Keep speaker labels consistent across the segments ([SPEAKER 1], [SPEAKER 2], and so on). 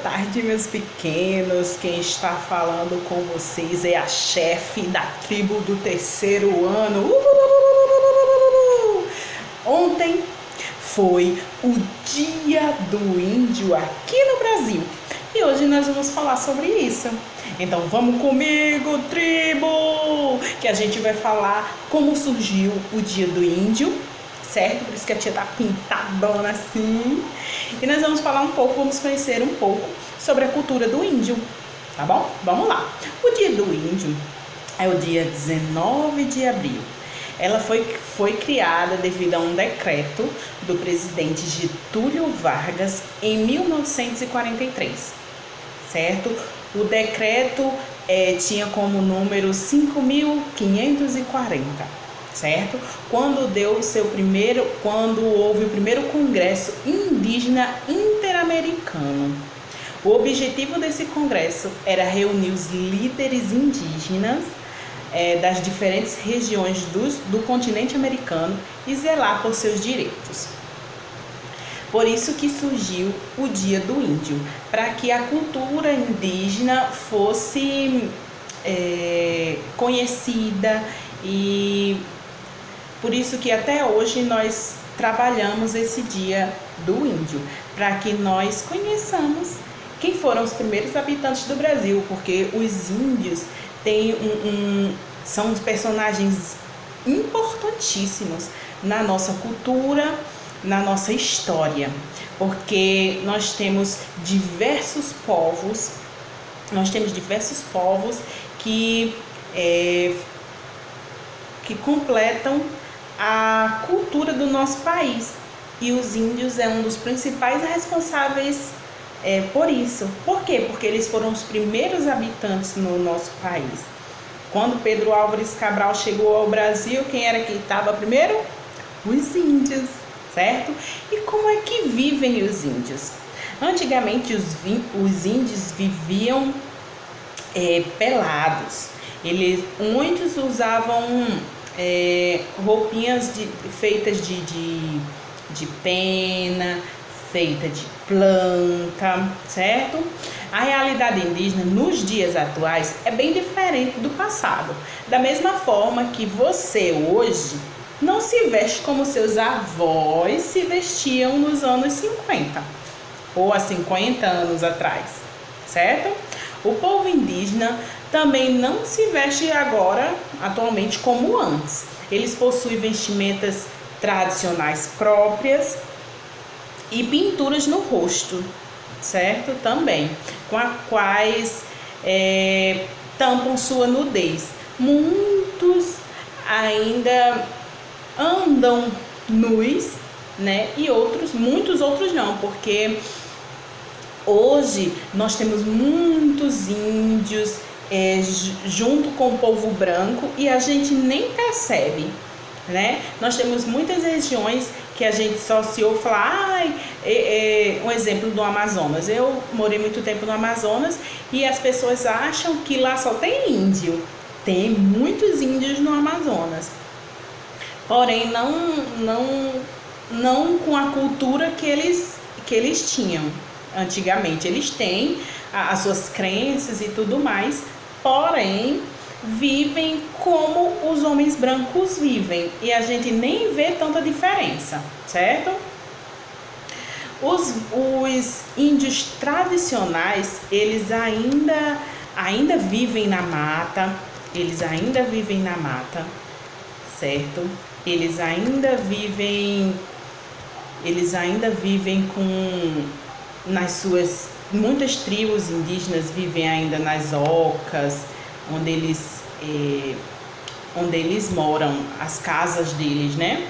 [SPEAKER 1] tarde, meus pequenos. Quem está falando com vocês é a chefe da tribo do terceiro ano. Ontem foi o Dia do Índio aqui no Brasil e hoje nós vamos falar sobre isso. Então vamos comigo, tribo, que a gente vai falar como surgiu o Dia do Índio, certo? Por isso que a tia tá pintadona assim. E nós vamos falar um pouco, vamos conhecer um pouco sobre a cultura do índio, tá bom? Vamos lá. O Dia do Índio é o dia 19 de abril. Ela foi criada devido a um decreto do presidente Getúlio Vargas em 1943, certo? O decreto tinha como número 5.540, certo? Quando houve o primeiro Congresso Indígena Interamericano. O objetivo desse congresso era reunir os líderes indígenas das diferentes regiões do continente americano e zelar por seus direitos. Por isso que surgiu o Dia do Índio, para que a cultura indígena fosse conhecida, e por isso que até hoje nós trabalhamos esse Dia do Índio, para que nós conheçamos quem foram os primeiros habitantes do Brasil, porque os índios são personagens importantíssimos na nossa cultura, na nossa história, porque nós temos diversos povos que completam a cultura do nosso país, e os índios é um dos principais responsáveis por isso. Por quê? Porque eles foram os primeiros habitantes no nosso país. Quando Pedro Álvares Cabral chegou ao Brasil, quem era que estava primeiro? Os índios, certo? E como é que vivem os índios? Antigamente os índios viviam pelados. Muitos usavam roupinhas feitas de pena, feita de planta, certo? A realidade indígena nos dias atuais é bem diferente do passado. Da mesma forma que você hoje não se veste como seus avós se vestiam nos anos 50 ou há 50 anos atrás, certo? O povo indígena também não se veste agora, atualmente, como antes. Eles possuem vestimentas tradicionais próprias e pinturas no rosto, certo? Também, com as quais tampam sua nudez. Muitos ainda andam nus, né? E muitos outros não, porque hoje nós temos muitos índios junto com o povo branco e a gente nem percebe, né? Nós temos muitas regiões que a gente associou, falar, um exemplo do Amazonas. Eu morei muito tempo no Amazonas e as pessoas acham que lá só tem índio. Tem muitos índios no Amazonas, porém não com a cultura que eles tinham antigamente. Eles têm as suas crenças e tudo mais, porém vivem como os homens brancos vivem, e a gente nem vê tanta diferença, certo? Os índios tradicionais, eles ainda vivem na mata, certo? Eles ainda vivem muitas tribos indígenas vivem ainda nas ocas, onde eles moram, as casas deles, né?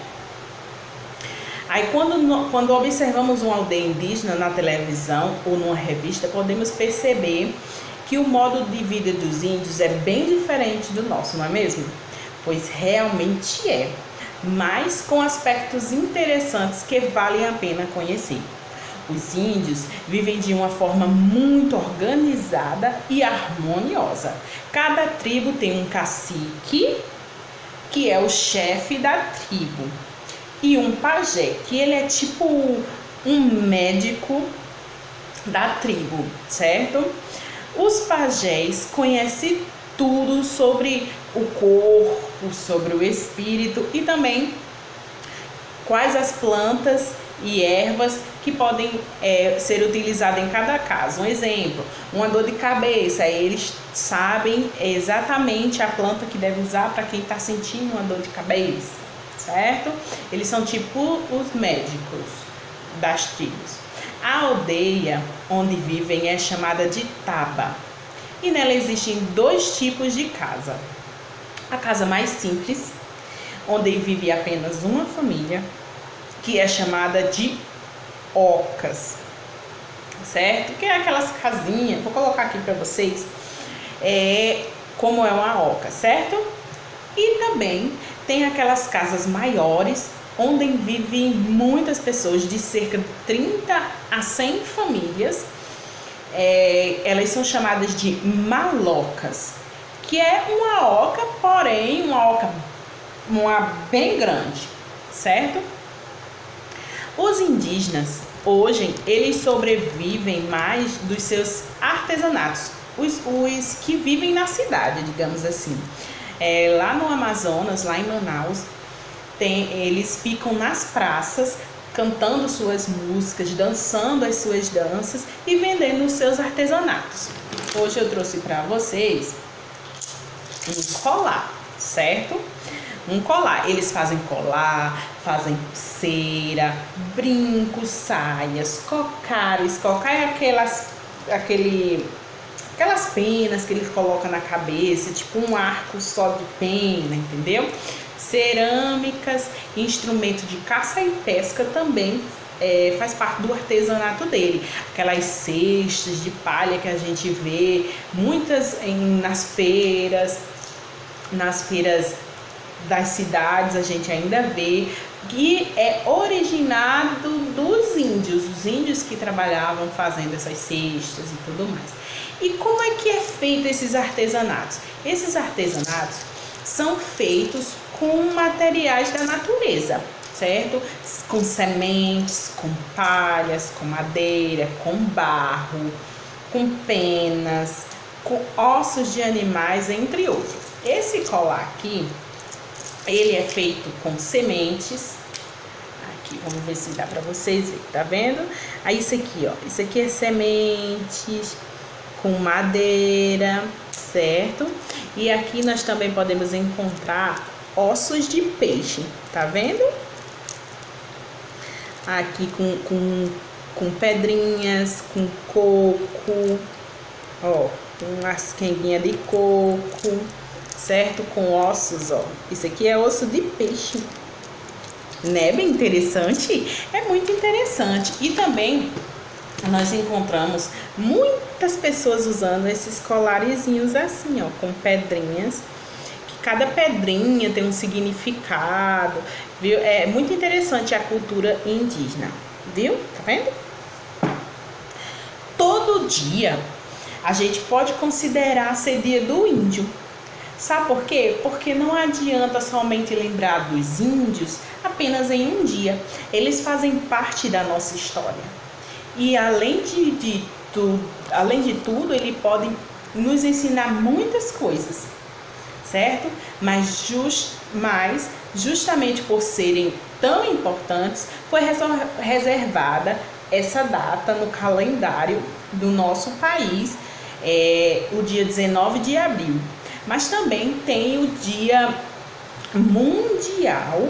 [SPEAKER 1] Aí quando observamos uma aldeia indígena na televisão ou numa revista, podemos perceber que o modo de vida dos índios é bem diferente do nosso, não é mesmo? Pois realmente é, mas com aspectos interessantes que valem a pena conhecer. Os índios vivem de uma forma muito organizada e harmoniosa. Cada tribo tem um cacique, que é o chefe da tribo, e um pajé, que ele é tipo um médico da tribo, certo? Os pajés conhecem tudo sobre o corpo, sobre o espírito e também quais as plantas e ervas que podem ser utilizadas em cada caso. Um exemplo, uma dor de cabeça, eles sabem exatamente a planta que deve usar para quem está sentindo uma dor de cabeça, certo? Eles são tipo os médicos das tribos. A aldeia onde vivem é chamada de taba e nela existem 2 tipos de casa. A casa mais simples, onde vive apenas uma família, que é chamada de ocas, certo? Que é aquelas casinhas, vou colocar aqui para vocês como é uma oca, certo? E também tem aquelas casas maiores, onde vivem muitas pessoas, de cerca de 30 a 100 famílias. Elas são chamadas de malocas, que é uma oca, porém uma oca bem grande, certo? Os indígenas, hoje, eles sobrevivem mais dos seus artesanatos, os que vivem na cidade, digamos assim. Lá no Amazonas, lá em Manaus, eles ficam nas praças, cantando suas músicas, dançando as suas danças e vendendo os seus artesanatos. Hoje eu trouxe para vocês um colar, certo? Um colar. Eles fazem colar, fazem pulseira, brincos, saias, cocares. Cocar é aquelas penas que eles colocam na cabeça, tipo um arco só de pena, entendeu? Cerâmicas, instrumento de caça e pesca também faz parte do artesanato dele. Aquelas cestas de palha que a gente vê, muitas nas feiras das cidades a gente ainda vê, que é originado dos índios, os índios que trabalhavam fazendo essas cestas e tudo mais. E como é que é feito esses artesanatos? Esses artesanatos são feitos com materiais da natureza, certo? Com sementes, com palhas, com madeira, com barro, com penas, com ossos de animais, entre outros. Esse colar aqui, ele é feito com sementes. Aqui, vamos ver se dá para vocês verem, tá vendo? Aí isso aqui, ó, isso aqui é sementes com madeira, certo? E aqui nós também podemos encontrar ossos de peixe, tá vendo? Aqui com pedrinhas, com coco, ó, com as quenguinhas de coco, certo? Com ossos, ó. Isso aqui é osso de peixe. Né? Bem interessante? É muito interessante. E também nós encontramos muitas pessoas usando esses colarezinhos assim, ó, com pedrinhas. Que cada pedrinha tem um significado, viu? É muito interessante a cultura indígena, viu? Tá vendo? Todo dia a gente pode considerar ser dia do índio. Sabe por quê? Porque não adianta somente lembrar dos índios apenas em um dia. Eles fazem parte da nossa história. E além de tudo, eles podem nos ensinar muitas coisas, certo? Mas justamente por serem tão importantes, foi reservada essa data no calendário do nosso país, o dia 19 de abril. Mas também tem o Dia Mundial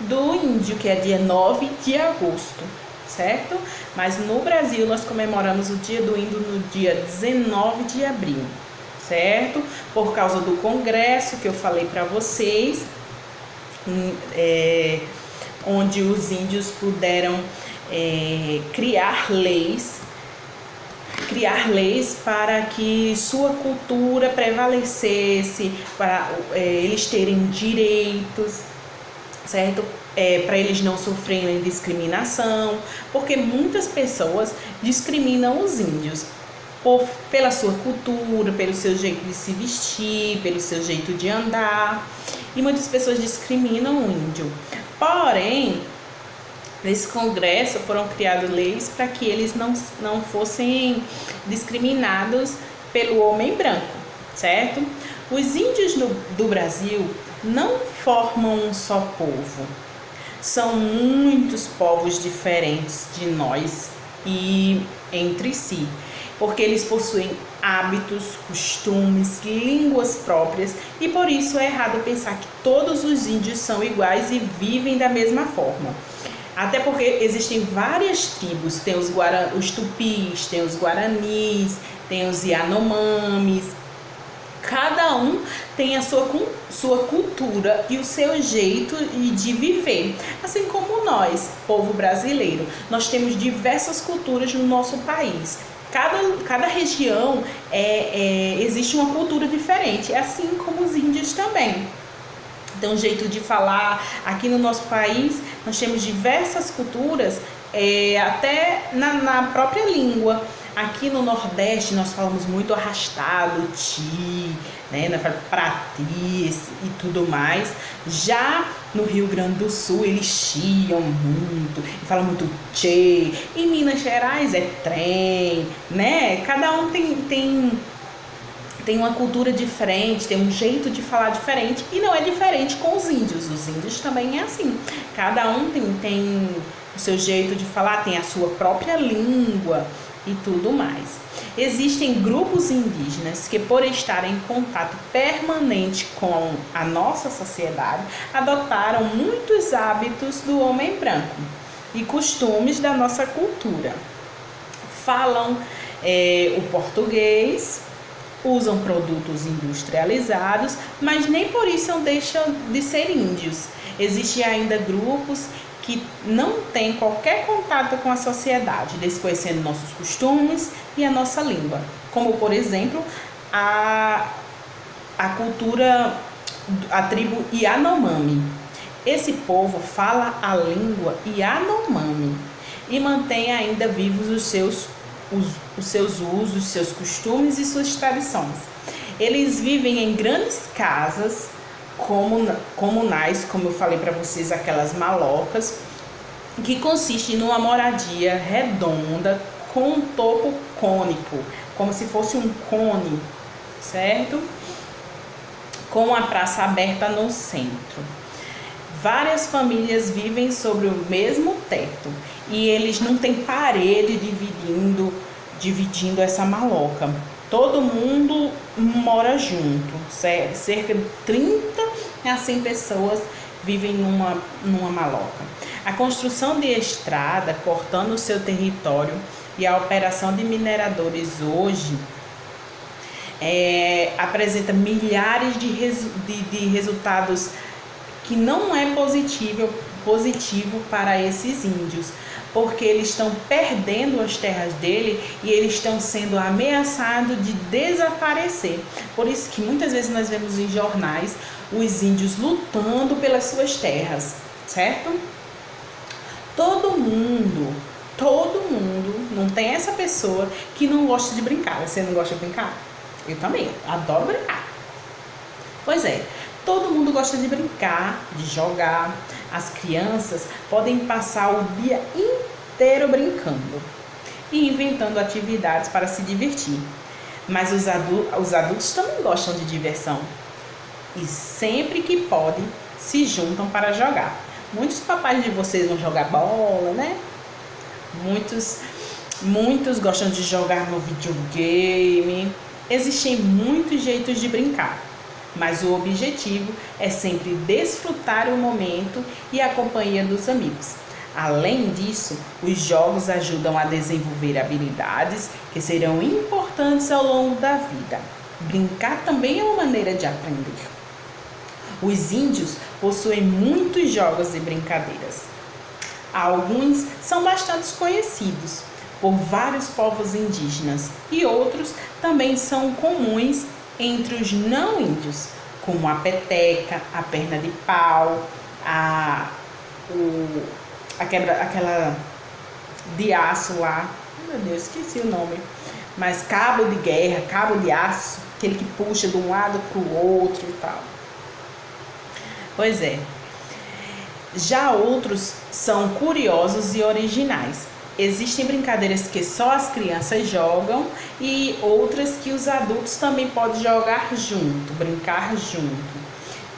[SPEAKER 1] do Índio, que é dia 9 de agosto, certo? Mas no Brasil nós comemoramos o Dia do Índio no dia 19 de abril, certo? Por causa do congresso que eu falei para vocês, onde os índios puderam criar leis para que sua cultura prevalecesse, para eles terem direitos, certo? Para eles não sofrerem discriminação, porque muitas pessoas discriminam os índios pela sua cultura, pelo seu jeito de se vestir, pelo seu jeito de andar, e muitas pessoas discriminam o índio. Porém, Nesse congresso foram criadas leis para que eles não fossem discriminados pelo homem branco, certo? Os índios do Brasil não formam um só povo. São muitos povos diferentes de nós e entre si, porque eles possuem hábitos, costumes, línguas próprias e por isso é errado pensar que todos os índios são iguais e vivem da mesma forma. Até porque existem várias tribos, tem os tupis, tem os guaranis, tem os yanomamis. Cada um tem a sua cultura e o seu jeito de viver. Assim como nós, povo brasileiro, nós temos diversas culturas no nosso país. Cada região existe uma cultura diferente, assim como os índios também. Então, um jeito de falar. Aqui no nosso país, nós temos diversas culturas, até na própria língua. Aqui no Nordeste, nós falamos muito arrastado, ti, né? Prati e tudo mais. Já no Rio Grande do Sul, eles chiam muito, e falam muito tchê. Em Minas Gerais é trem, né? Cada um tem uma cultura diferente, tem um jeito de falar diferente e não é diferente com os índios. Os índios também é assim. Cada um tem o seu jeito de falar, tem a sua própria língua e tudo mais. Existem grupos indígenas que, por estarem em contato permanente com a nossa sociedade, adotaram muitos hábitos do homem branco e costumes da nossa cultura. Falam o português, usam produtos industrializados, mas nem por isso deixam de ser índios. Existem ainda grupos que não têm qualquer contato com a sociedade, desconhecendo nossos costumes e a nossa língua, como por exemplo a tribo Yanomami. Esse povo fala a língua Yanomami e mantém ainda vivos os seus usos, seus costumes e suas tradições. Eles vivem em grandes casas comunais, como eu falei para vocês, aquelas malocas, que consistem numa moradia redonda com um topo cônico, como se fosse um cone, certo? Com a praça aberta no centro. Várias famílias vivem sobre o mesmo teto e eles não têm parede dividindo essa maloca. Todo mundo mora junto, certo? Cerca de 30 a 100 pessoas vivem numa maloca. A construção de estrada cortando o seu território e a operação de mineradores hoje apresenta milhares de resultados que não é positivo para esses índios, porque eles estão perdendo as terras dele e eles estão sendo ameaçados de desaparecer. Por isso que muitas vezes nós vemos em jornais os índios lutando pelas suas terras, certo? Todo mundo, não tem essa pessoa que não gosta de brincar. Você não gosta de brincar? Eu também, adoro brincar. Pois é, todo mundo gosta de brincar, de jogar. As crianças podem passar o dia inteiro brincando e inventando atividades para se divertir. Mas os adultos também gostam de diversão e sempre que podem se juntam para jogar. Muitos papais de vocês vão jogar bola, né? Muitos gostam de jogar no videogame. Existem muitos jeitos de brincar, mas o objetivo é sempre desfrutar o momento e a companhia dos amigos. Além disso, os jogos ajudam a desenvolver habilidades que serão importantes ao longo da vida. Brincar também é uma maneira de aprender. Os índios possuem muitos jogos e brincadeiras. Alguns são bastante conhecidos por vários povos indígenas e outros também são comuns entre os não índios, como a peteca, a perna de pau, aquela de aço lá, meu Deus, esqueci o nome, mas cabo de guerra, cabo de aço, aquele que puxa de um lado para o outro e tal. Pois é. Já outros são curiosos e originais. Existem brincadeiras que só as crianças jogam e outras que os adultos também podem jogar junto, brincar junto.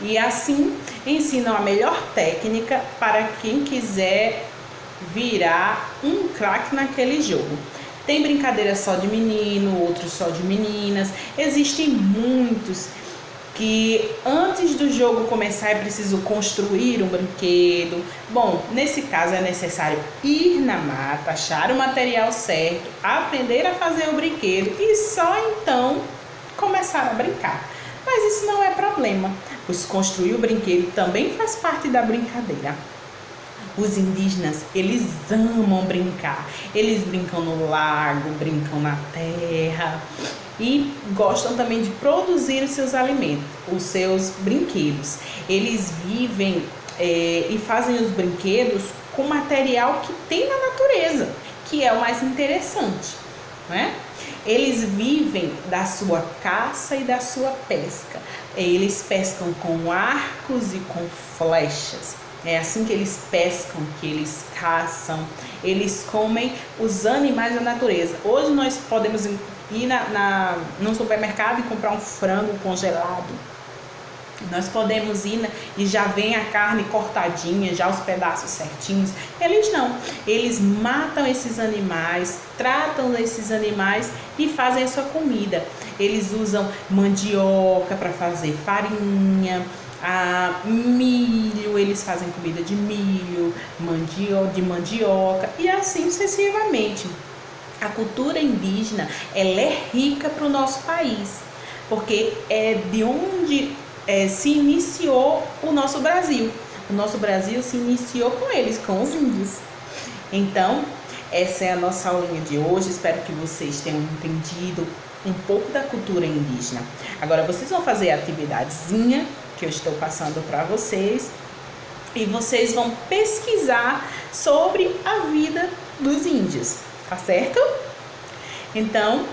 [SPEAKER 1] E assim ensinam a melhor técnica para quem quiser virar um craque naquele jogo. Tem brincadeira só de menino, outros só de meninas. Existem muitos que antes do jogo começar é preciso construir um brinquedo. Bom, nesse caso é necessário ir na mata, achar o material certo, aprender a fazer o brinquedo e só então começar a brincar. Mas isso não é problema, pois construir o brinquedo também faz parte da brincadeira. Os indígenas, eles amam brincar. Eles brincam no lago, brincam na terra e gostam também de produzir os seus alimentos, os seus brinquedos. Eles vivem e fazem os brinquedos com material que tem na natureza, que é o mais interessante, né? Eles vivem da sua caça e da sua pesca. Eles pescam com arcos e com flechas. É assim que eles pescam, que eles caçam, eles comem os animais da natureza. Hoje nós podemos ir no supermercado e comprar um frango congelado. Nós podemos ir e já vem a carne cortadinha, já os pedaços certinhos. Eles não, eles matam esses animais, tratam esses animais e fazem a sua comida. Eles usam mandioca para fazer farinha, milho, eles fazem comida de milho, de mandioca e assim sucessivamente. A cultura indígena, ela é rica para o nosso país, porque é de onde se iniciou o nosso Brasil. O nosso Brasil se iniciou com eles, com os índios. Então, essa é a nossa aulinha de hoje. Espero que vocês tenham entendido um pouco da cultura indígena. Agora vocês vão fazer a atividadezinha que eu estou passando para vocês e vocês vão pesquisar sobre a vida dos índios, tá certo? Então,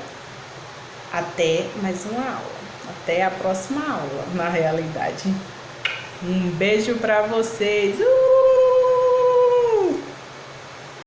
[SPEAKER 1] até mais uma aula, até a próxima aula, na realidade. Um beijo para vocês!